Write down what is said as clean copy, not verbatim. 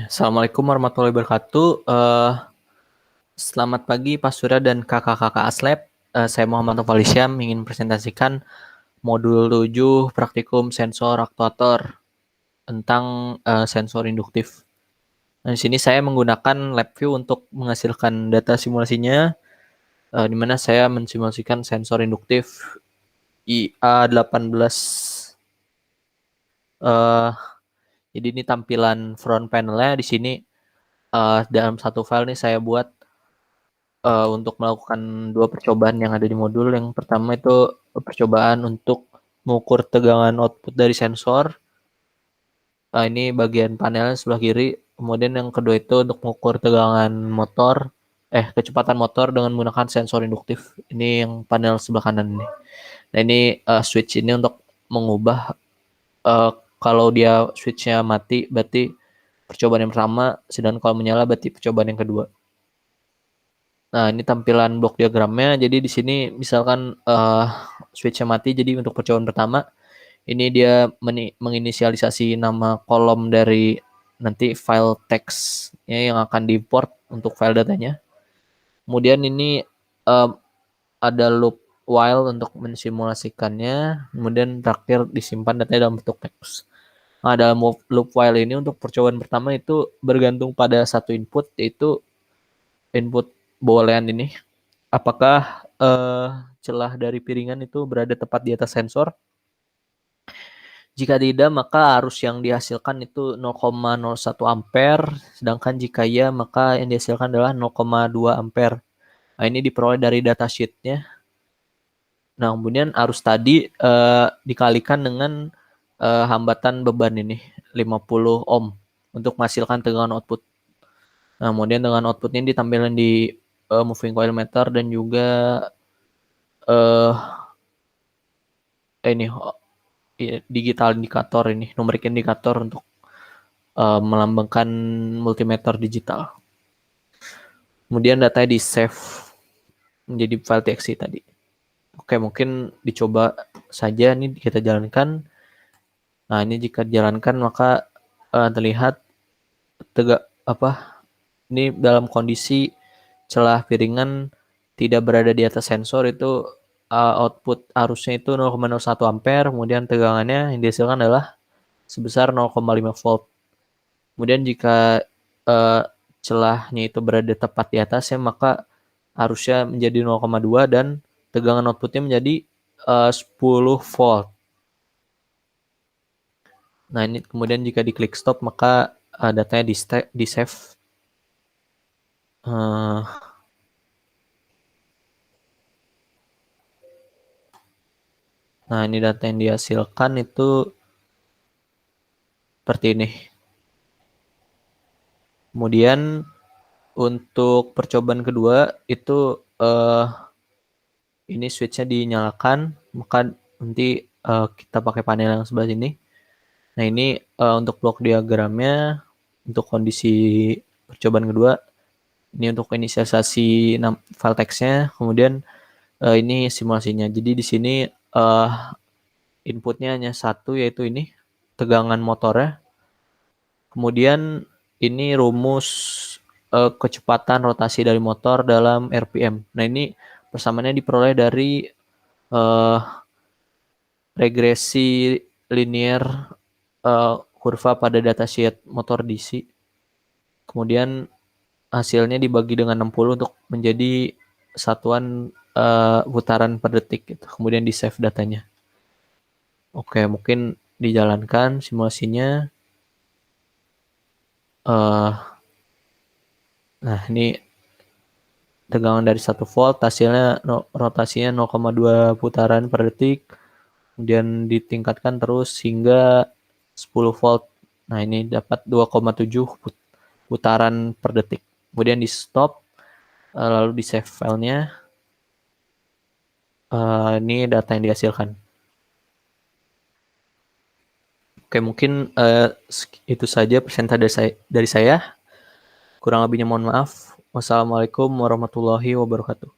Assalamualaikum warahmatullahi wabarakatuh. Selamat pagi Pak Surya dan kakak-kakak Aslab. Saya Muhammad Taufal Isyam ingin presentasikan modul 7 praktikum sensor aktuator tentang sensor induktif. Nah, di sini saya menggunakan LabVIEW untuk menghasilkan data simulasinya, di mana saya mensimulasikan sensor induktif IA18. Jadi ini tampilan front panelnya. Di sini dalam satu file nih saya buat untuk melakukan dua percobaan yang ada di modul. Yang pertama itu percobaan untuk mengukur tegangan output dari sensor. Ini bagian panel sebelah kiri. Kemudian yang kedua itu untuk mengukur tegangan motor, kecepatan motor dengan menggunakan sensor induktif. Ini yang panel sebelah kanan ini. Nah ini switch ini untuk mengubah kalau dia switchnya mati berarti percobaan yang pertama, sedangkan kalau menyala berarti percobaan yang kedua. Nah, ini tampilan blok diagramnya. Jadi di sini misalkan switch-nya mati, jadi untuk percobaan pertama ini dia menginisialisasi nama kolom dari nanti file text-nya yang akan diimport untuk file datanya. Kemudian ini ada loop while untuk mensimulasikannya. Kemudian terakhir disimpan datanya dalam bentuk teks. Nah, dalam loop while ini untuk percobaan pertama itu bergantung pada satu input, yaitu input bolehan ini. Apakah celah dari piringan itu berada tepat di atas sensor? Jika tidak, maka arus yang dihasilkan itu 0,01 ampere, sedangkan jika iya, maka yang dihasilkan adalah 0,2 ampere. Nah, ini diperoleh dari datasheet-nya. Nah, kemudian arus tadi dikalikan dengan hambatan beban ini, 50 ohm, untuk menghasilkan tegangan output. Nah, kemudian dengan outputnya ditampilkan di moving coil meter dan juga ini digital indikator ini, numerik indikator untuk melambangkan multimeter digital. Kemudian datanya di save menjadi file txt tadi. Oke, mungkin dicoba saja, ini kita jalankan. Nah, ini jika dijalankan maka terlihat ini dalam kondisi celah piringan tidak berada di atas sensor, itu output arusnya itu 0,01 ampere, kemudian tegangannya yang dihasilkan adalah sebesar 0,5 volt. Kemudian jika celahnya itu berada tepat di atasnya, maka arusnya menjadi 0,2 dan tegangan outputnya menjadi 10 volt. Nah, ini kemudian jika diklik stop, maka datanya di save. Nah, ini data yang dihasilkan itu seperti ini. Kemudian untuk percobaan kedua itu ini switch-nya dinyalakan, maka nanti kita pakai panel yang sebelah sini. Nah, ini untuk blok diagramnya untuk kondisi percobaan kedua. Ini untuk inisialisasi file text-nya, kemudian ini simulasinya. Jadi di sini inputnya hanya satu, yaitu ini tegangan motornya. Kemudian ini rumus kecepatan rotasi dari motor dalam RPM. Nah, ini persamaannya diperoleh dari regresi linear kurva pada datasheet motor DC. Kemudian hasilnya dibagi dengan 60 untuk menjadi satuan putaran per detik gitu. Kemudian di save datanya. Oke, mungkin dijalankan simulasinya. Nah, ini tegangan dari 1 volt, hasilnya rotasinya 0,2 putaran per detik. Kemudian ditingkatkan terus hingga 10 volt. Nah, ini dapat 2,7 putaran per detik. Kemudian di stop, lalu di save filenya. Ini data yang dihasilkan. Oke, mungkin itu saja presentasi dari saya. Kurang lebihnya mohon maaf. Wassalamualaikum warahmatullahi wabarakatuh.